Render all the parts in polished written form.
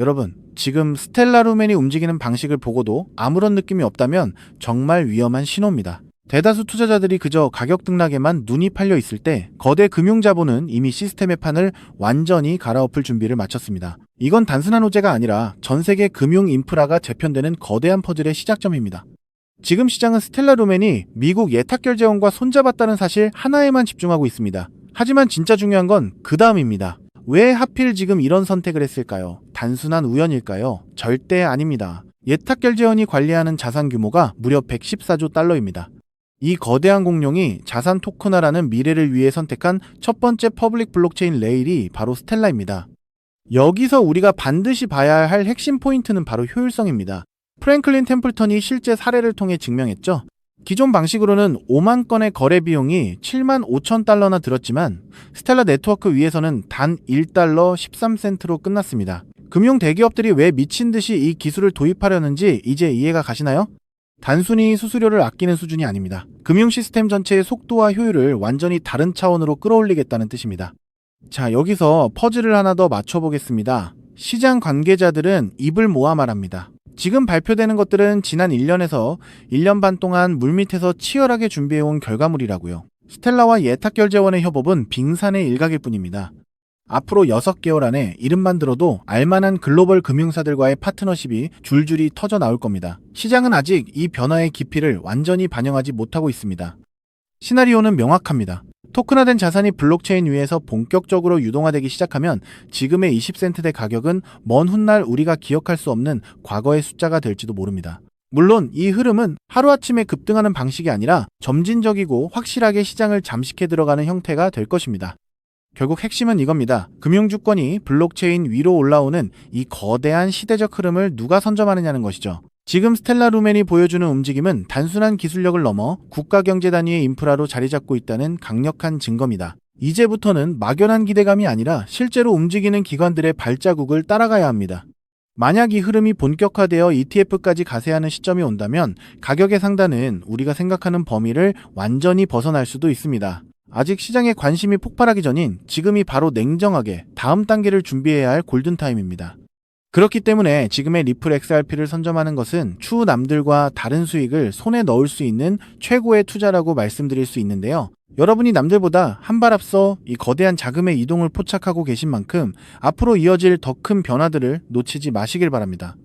여러분, 지금 스텔라 루멘이 움직이는 방식을 보고도 아무런 느낌이 없다면 정말 위험한 신호입니다. 대다수 투자자들이 그저 가격 등락에만 눈이 팔려 있을 때 거대 금융자본은 이미 시스템의 판을 완전히 갈아엎을 준비를 마쳤습니다. 이건 단순한 호재가 아니라 전 세계 금융 인프라가 재편되는 거대한 퍼즐의 시작점입니다. 지금 시장은 스텔라 루멘이 미국 예탁결제원과 손잡았다는 사실 하나에만 집중하고 있습니다. 하지만 진짜 중요한 건 그 다음입니다. 왜 하필 지금 이런 선택을 했을까요? 단순한 우연일까요? 절대 아닙니다. 예탁결제원이 관리하는 자산 규모가 무려 114조 달러입니다. 이 거대한 공룡이 자산 토큰화라는 미래를 위해 선택한 첫 번째 퍼블릭 블록체인 레일이 바로 스텔라입니다. 여기서 우리가 반드시 봐야 할 핵심 포인트는 바로 효율성입니다. 프랭클린 템플턴이 실제 사례를 통해 증명했죠. 기존 방식으로는 5만 건의 거래 비용이 7만 5천 달러나 들었지만 스텔라 네트워크 위에서는 단 1달러 13센트로 끝났습니다. 금융 대기업들이 왜 미친 듯이 이 기술을 도입하려는지 이제 이해가 가시나요? 단순히 수수료를 아끼는 수준이 아닙니다. 금융 시스템 전체의 속도와 효율을 완전히 다른 차원으로 끌어올리겠다는 뜻입니다. 자, 여기서 퍼즐을 하나 더 맞춰보겠습니다. 시장 관계자들은 입을 모아 말합니다. 지금 발표되는 것들은 지난 1년에서 1년 반 동안 물밑에서 치열하게 준비해온 결과물이라고요. 스텔라와 예탁결제원의 협업은 빙산의 일각일 뿐입니다. 앞으로 6개월 안에 이름만 들어도 알만한 글로벌 금융사들과의 파트너십이 줄줄이 터져 나올 겁니다. 시장은 아직 이 변화의 깊이를 완전히 반영하지 못하고 있습니다. 시나리오는 명확합니다. 토큰화된 자산이 블록체인 위에서 본격적으로 유동화되기 시작하면 지금의 20센트대 가격은 먼 훗날 우리가 기억할 수 없는 과거의 숫자가 될지도 모릅니다. 물론 이 흐름은 하루아침에 급등하는 방식이 아니라 점진적이고 확실하게 시장을 잠식해 들어가는 형태가 될 것입니다. 결국 핵심은 이겁니다. 금융주권이 블록체인 위로 올라오는 이 거대한 시대적 흐름을 누가 선점하느냐는 것이죠. 지금 스텔라 루멘이 보여주는 움직임은 단순한 기술력을 넘어 국가 경제 단위의 인프라로 자리 잡고 있다는 강력한 증거입니다. 이제부터는 막연한 기대감이 아니라 실제로 움직이는 기관들의 발자국을 따라가야 합니다. 만약 이 흐름이 본격화되어 ETF까지 가세하는 시점이 온다면 가격의 상단은 우리가 생각하는 범위를 완전히 벗어날 수도 있습니다. 아직 시장에 관심이 폭발하기 전인 지금이 바로 냉정하게 다음 단계를 준비해야 할 골든타임입니다. 그렇기 때문에 지금의 리플 XRP를 선점하는 것은 추후 남들과 다른 수익을 손에 넣을 수 있는 최고의 투자라고 말씀드릴 수 있는데요. 여러분이 남들보다 한 발 앞서 이 거대한 자금의 이동을 포착하고 계신 만큼 앞으로 이어질 더 큰 변화들을 놓치지 마시길 바랍니다.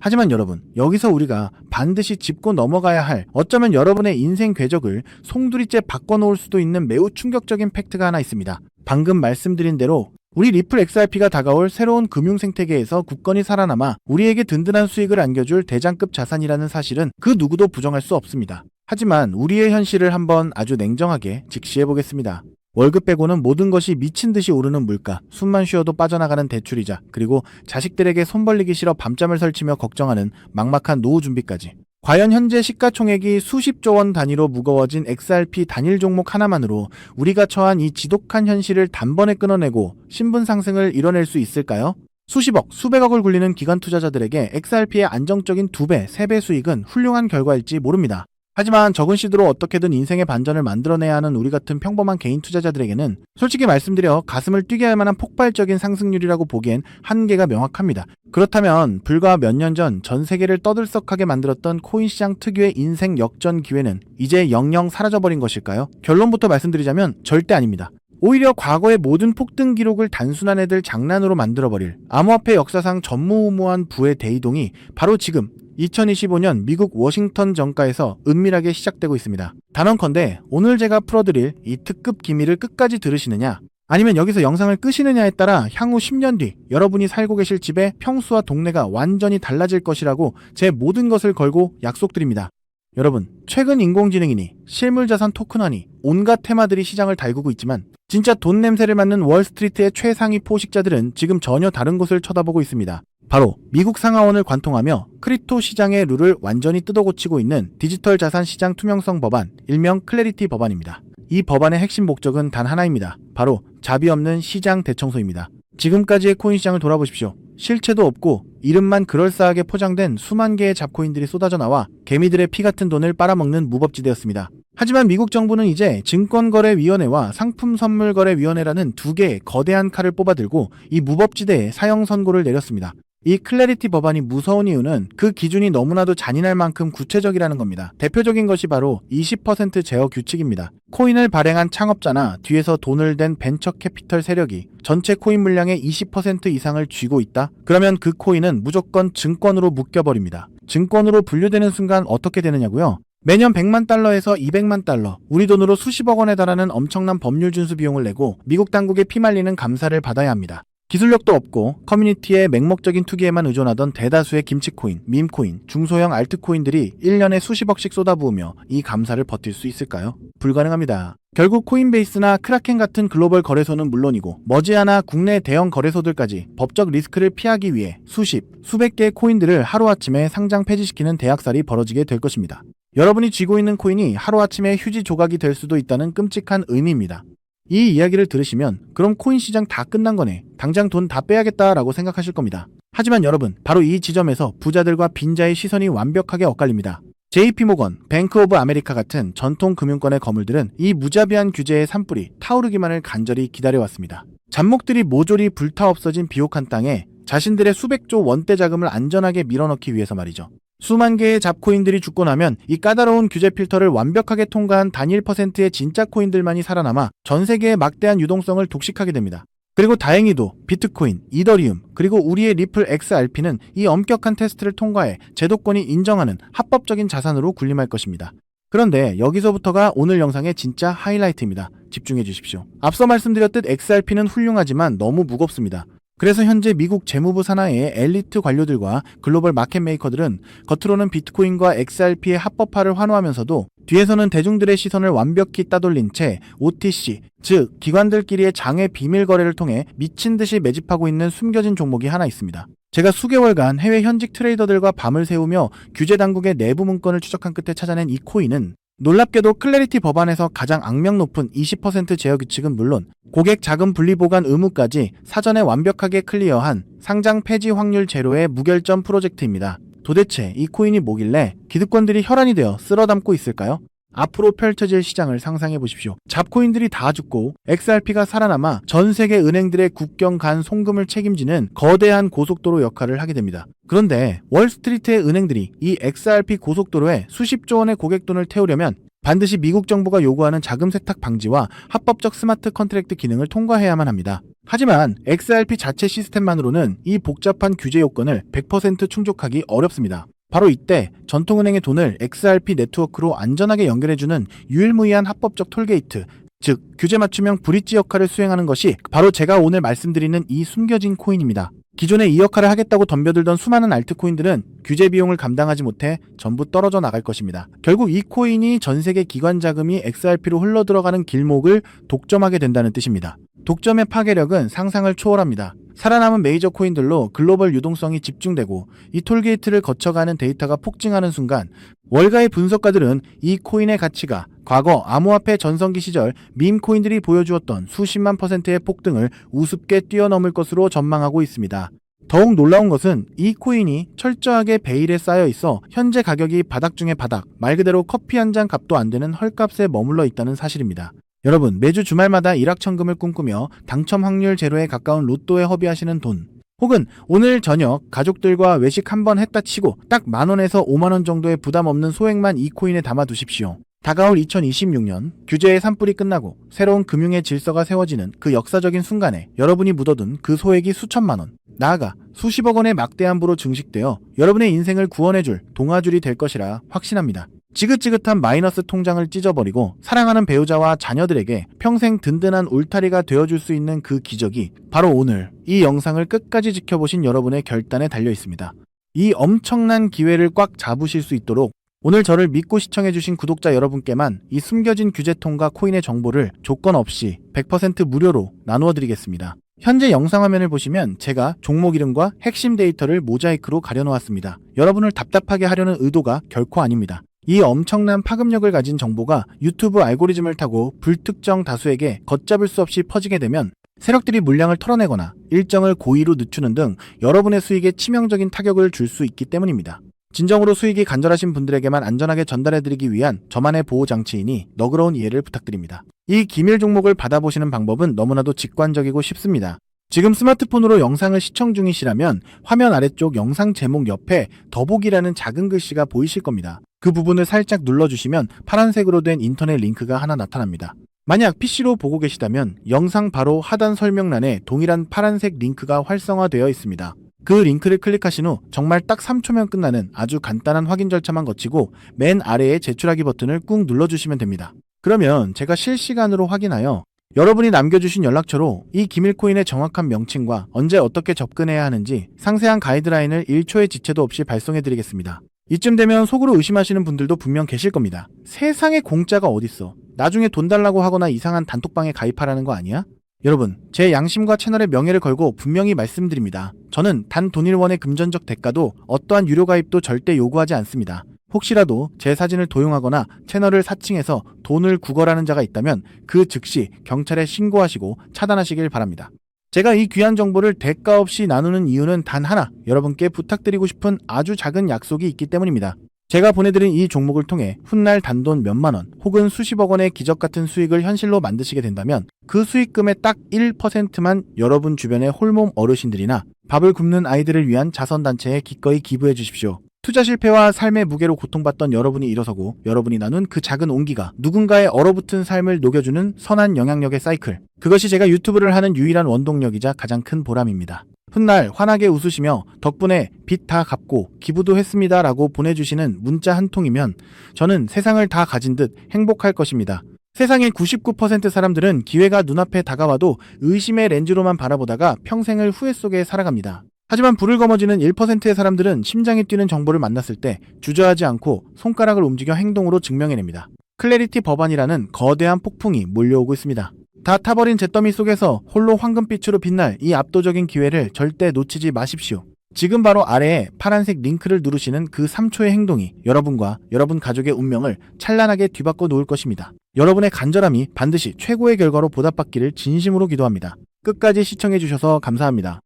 하지만 여러분, 여기서 우리가 반드시 짚고 넘어가야 할 어쩌면 여러분의 인생 궤적을 송두리째 바꿔놓을 수도 있는 매우 충격적인 팩트가 하나 있습니다. 방금 말씀드린 대로 우리 리플 XRP가 다가올 새로운 금융 생태계에서 굳건히 살아남아 우리에게 든든한 수익을 안겨줄 대장급 자산이라는 사실은 그 누구도 부정할 수 없습니다. 하지만 우리의 현실을 한번 아주 냉정하게 직시해보겠습니다. 월급 빼고는 모든 것이 미친 듯이 오르는 물가, 숨만 쉬어도 빠져나가는 대출이자, 그리고 자식들에게 손 벌리기 싫어 밤잠을 설치며 걱정하는 막막한 노후 준비까지. 과연 현재 시가총액이 수십조 원 단위로 무거워진 XRP 단일 종목 하나만으로 우리가 처한 이 지독한 현실을 단번에 끊어내고 신분 상승을 이뤄낼 수 있을까요? 수십억, 수백억을 굴리는 기관 투자자들에게 XRP의 안정적인 2배, 3배 수익은 훌륭한 결과일지 모릅니다. 하지만 적은 시드로 어떻게든 인생의 반전을 만들어내야 하는 우리 같은 평범한 개인 투자자들에게는 솔직히 말씀드려 가슴을 뛰게 할 만한 폭발적인 상승률이라고 보기엔 한계가 명확합니다. 그렇다면 불과 몇 년 전 전 세계를 떠들썩하게 만들었던 코인 시장 특유의 인생 역전 기회는 이제 영영 사라져버린 것일까요? 결론부터 말씀드리자면 절대 아닙니다. 오히려 과거의 모든 폭등 기록을 단순한 애들 장난으로 만들어버릴 암호화폐 역사상 전무후무한 부의 대이동이 바로 지금 2025년 미국 워싱턴 정가에서 은밀하게 시작되고 있습니다. 단언컨대 오늘 제가 풀어드릴 이 특급 기밀을 끝까지 들으시느냐, 아니면 여기서 영상을 끄시느냐에 따라 향후 10년 뒤 여러분이 살고 계실 집의 평수와 동네가 완전히 달라질 것이라고 제 모든 것을 걸고 약속드립니다. 여러분, 최근 인공지능이니 실물자산 토큰화니 온갖 테마들이 시장을 달구고 있지만 진짜 돈 냄새를 맡는 월스트리트의 최상위 포식자들은 지금 전혀 다른 곳을 쳐다보고 있습니다. 바로 미국 상하원을 관통하며 크립토 시장의 룰을 완전히 뜯어고치고 있는 디지털 자산 시장 투명성 법안, 일명 클래리티 법안입니다. 이 법안의 핵심 목적은 단 하나입니다. 바로 자비 없는 시장 대청소입니다. 지금까지의 코인 시장을 돌아보십시오. 실체도 없고 이름만 그럴싸하게 포장된 수만 개의 잡코인들이 쏟아져 나와 개미들의 피 같은 돈을 빨아먹는 무법지대였습니다. 하지만 미국 정부는 이제 증권거래위원회와 상품선물거래위원회라는 두 개의 거대한 칼을 뽑아들고 이 무법지대에 사형 선고를 내렸습니다. 이 클래리티 법안이 무서운 이유는 그 기준이 너무나도 잔인할 만큼 구체적이라는 겁니다. 대표적인 것이 바로 20% 제어 규칙입니다. 코인을 발행한 창업자나 뒤에서 돈을 댄 벤처 캐피털 세력이 전체 코인 물량의 20% 이상을 쥐고 있다? 그러면 그 코인은 무조건 증권으로 묶여버립니다. 증권으로 분류되는 순간 어떻게 되느냐고요? 매년 100만 달러에서 200만 달러, 우리 돈으로 수십억 원에 달하는 엄청난 법률 준수 비용을 내고 미국 당국에 피말리는 감사를 받아야 합니다. 기술력도 없고 커뮤니티의 맹목적인 투기에만 의존하던 대다수의 김치코인, 밈코인, 중소형 알트코인들이 1년에 수십억씩 쏟아부으며 이 감사를 버틸 수 있을까요? 불가능합니다. 결국 코인베이스나 크라켄 같은 글로벌 거래소는 물론이고 머지않아 국내 대형 거래소들까지 법적 리스크를 피하기 위해 수백 개의 코인들을 하루아침에 상장 폐지시키는 대학살이 벌어지게 될 것입니다. 여러분이 쥐고 있는 코인이 하루아침에 휴지 조각이 될 수도 있다는 끔찍한 의미입니다. 이 이야기를 들으시면 그럼 코인 시장 다 끝난 거네. 당장 돈 다 빼야겠다라고 생각하실 겁니다. 하지만 여러분, 바로 이 지점에서 부자들과 빈자의 시선이 완벽하게 엇갈립니다. JP모건, 뱅크 오브 아메리카 같은 전통 금융권의 거물들은 이 무자비한 규제의 산불이 타오르기만을 간절히 기다려왔습니다. 잡목들이 모조리 불타 없어진 비옥한 땅에 자신들의 수백조 원대 자금을 안전하게 밀어넣기 위해서 말이죠. 수만 개의 잡코인들이 죽고 나면 이 까다로운 규제 필터를 완벽하게 통과한 단일 %의 진짜 코인들만이 살아남아 전 세계의 막대한 유동성을 독식하게 됩니다. 그리고 다행히도 비트코인, 이더리움, 그리고 우리의 리플 XRP는 이 엄격한 테스트를 통과해 제도권이 인정하는 합법적인 자산으로 군림할 것입니다. 그런데 여기서부터가 오늘 영상의 진짜 하이라이트입니다. 집중해 주십시오. 앞서 말씀드렸듯 XRP는 훌륭하지만 너무 무겁습니다. 그래서 현재 미국 재무부 산하의 엘리트 관료들과 글로벌 마켓 메이커들은 겉으로는 비트코인과 XRP의 합법화를 환호하면서도 뒤에서는 대중들의 시선을 완벽히 따돌린 채 OTC, 즉 기관들끼리의 장외 비밀 거래를 통해 미친 듯이 매집하고 있는 숨겨진 종목이 하나 있습니다. 제가 수개월간 해외 현직 트레이더들과 밤을 새우며 규제 당국의 내부 문건을 추적한 끝에 찾아낸 이 코인은 놀랍게도 클래리티 법안에서 가장 악명 높은 20% 제어 규칙은 물론 고객 자금 분리 보관 의무까지 사전에 완벽하게 클리어한 상장 폐지 확률 제로의 무결점 프로젝트입니다. 도대체 이 코인이 뭐길래 기득권들이 혈안이 되어 쓸어담고 있을까요? 앞으로 펼쳐질 시장을 상상해 보십시오. 잡코인들이 다 죽고 XRP가 살아남아 전 세계 은행들의 국경 간 송금을 책임지는 거대한 고속도로 역할을 하게 됩니다. 그런데 월스트리트의 은행들이 이 XRP 고속도로에 수십조 원의 고객 돈을 태우려면 반드시 미국 정부가 요구하는 자금 세탁 방지와 합법적 스마트 컨트랙트 기능을 통과해야만 합니다. 하지만 XRP 자체 시스템만으로는 이 복잡한 규제 요건을 100% 충족하기 어렵습니다. 바로 이때 전통은행의 돈을 XRP 네트워크로 안전하게 연결해주는 유일무이한 합법적 톨게이트, 즉 규제 맞춤형 브릿지 역할을 수행하는 것이 바로 제가 오늘 말씀드리는 이 숨겨진 코인입니다. 기존에 이 역할을 하겠다고 덤벼들던 수많은 알트코인들은 규제 비용을 감당하지 못해 전부 떨어져 나갈 것입니다. 결국 이 코인이 전 세계 기관 자금이 XRP로 흘러들어가는 길목을 독점하게 된다는 뜻입니다. 독점의 파괴력은 상상을 초월합니다. 살아남은 메이저 코인들로 글로벌 유동성이 집중되고 이 톨게이트를 거쳐가는 데이터가 폭증하는 순간 월가의 분석가들은 이 코인의 가치가 과거 암호화폐 전성기 시절 밈 코인들이 보여주었던 수십만 %의 폭등을 우습게 뛰어넘을 것으로 전망하고 있습니다. 더욱 놀라운 것은 이 코인이 철저하게 베일에 쌓여 있어 현재 가격이 바닥 중의 바닥, 말 그대로 커피 한 잔 값도 안 되는 헐값에 머물러 있다는 사실입니다. 여러분, 매주 주말마다 일확천금을 꿈꾸며 당첨 확률 제로에 가까운 로또에 허비하시는 돈, 혹은 오늘 저녁 가족들과 외식 한번 했다 치고 딱 10,000원에서 50,000원 정도의 부담 없는 소액만 이 코인에 담아 두십시오. 다가올 2026년 규제의 산불이 끝나고 새로운 금융의 질서가 세워지는 그 역사적인 순간에 여러분이 묻어둔 그 소액이 수천만 원, 나아가 수십억 원의 막대한 부로 증식되어 여러분의 인생을 구원해줄 동아줄이 될 것이라 확신합니다. 지긋지긋한 마이너스 통장을 찢어버리고 사랑하는 배우자와 자녀들에게 평생 든든한 울타리가 되어줄 수 있는 그 기적이 바로 오늘 이 영상을 끝까지 지켜보신 여러분의 결단에 달려 있습니다. 이 엄청난 기회를 꽉 잡으실 수 있도록 오늘 저를 믿고 시청해주신 구독자 여러분께만 이 숨겨진 규제통과 코인의 정보를 조건 없이 100% 무료로 나누어드리겠습니다. 현재 영상 화면을 보시면 제가 종목 이름과 핵심 데이터를 모자이크로 가려놓았습니다. 여러분을 답답하게 하려는 의도가 결코 아닙니다. 이 엄청난 파급력을 가진 정보가 유튜브 알고리즘을 타고 불특정 다수에게 걷잡을 수 없이 퍼지게 되면 세력들이 물량을 털어내거나 일정을 고의로 늦추는 등 여러분의 수익에 치명적인 타격을 줄 수 있기 때문입니다. 진정으로 수익이 간절하신 분들에게만 안전하게 전달해드리기 위한 저만의 보호장치이니 너그러운 이해를 부탁드립니다. 이 기밀 종목을 받아보시는 방법은 너무나도 직관적이고 쉽습니다. 지금 스마트폰으로 영상을 시청 중이시라면 화면 아래쪽 영상 제목 옆에 더보기라는 작은 글씨가 보이실 겁니다. 그 부분을 살짝 눌러주시면 파란색으로 된 인터넷 링크가 하나 나타납니다. 만약 PC로 보고 계시다면 영상 바로 하단 설명란에 동일한 파란색 링크가 활성화되어 있습니다. 그 링크를 클릭하신 후 정말 딱 3초면 끝나는 아주 간단한 확인 절차만 거치고 맨 아래에 제출하기 버튼을 꾹 눌러주시면 됩니다. 그러면 제가 실시간으로 확인하여 여러분이 남겨주신 연락처로 이 기밀코인의 정확한 명칭과 언제 어떻게 접근해야 하는지 상세한 가이드라인을 1초의 지체도 없이 발송해드리겠습니다. 이쯤 되면 속으로 의심하시는 분들도 분명 계실 겁니다. 세상에 공짜가 어딨어. 나중에 돈 달라고 하거나 이상한 단톡방에 가입하라는 거 아니야? 여러분, 제 양심과 채널의 명예를 걸고 분명히 말씀드립니다. 저는 단 돈일원의 금전적 대가도 어떠한 유료 가입도 절대 요구하지 않습니다. 혹시라도 제 사진을 도용하거나 채널을 사칭해서 돈을 구걸하는 자가 있다면 그 즉시 경찰에 신고하시고 차단하시길 바랍니다. 제가 이 귀한 정보를 대가 없이 나누는 이유는 단 하나, 여러분께 부탁드리고 싶은 아주 작은 약속이 있기 때문입니다. 제가 보내드린 이 종목을 통해 훗날 단돈 몇만 원 혹은 수십억 원의 기적 같은 수익을 현실로 만드시게 된다면 그 수익금의 딱 1%만 여러분 주변의 홀몸 어르신들이나 밥을 굶는 아이들을 위한 자선단체에 기꺼이 기부해 주십시오. 투자 실패와 삶의 무게로 고통받던 여러분이 일어서고 여러분이 나눈 그 작은 온기가 누군가의 얼어붙은 삶을 녹여주는 선한 영향력의 사이클. 그것이 제가 유튜브를 하는 유일한 원동력이자 가장 큰 보람입니다. 훗날 환하게 웃으시며 덕분에 빚 다 갚고 기부도 했습니다 라고 보내주시는 문자 한 통이면 저는 세상을 다 가진 듯 행복할 것입니다. 세상의 99% 사람들은 기회가 눈앞에 다가와도 의심의 렌즈로만 바라보다가 평생을 후회 속에 살아갑니다. 하지만 불을 거머쥐는 1%의 사람들은 심장이 뛰는 정보를 만났을 때 주저하지 않고 손가락을 움직여 행동으로 증명해냅니다. 클래리티 법안이라는 거대한 폭풍이 몰려오고 있습니다. 다 타버린 잿더미 속에서 홀로 황금빛으로 빛날 이 압도적인 기회를 절대 놓치지 마십시오. 지금 바로 아래에 파란색 링크를 누르시는 그 3초의 행동이 여러분과 여러분 가족의 운명을 찬란하게 뒤바꿔 놓을 것입니다. 여러분의 간절함이 반드시 최고의 결과로 보답받기를 진심으로 기도합니다. 끝까지 시청해주셔서 감사합니다.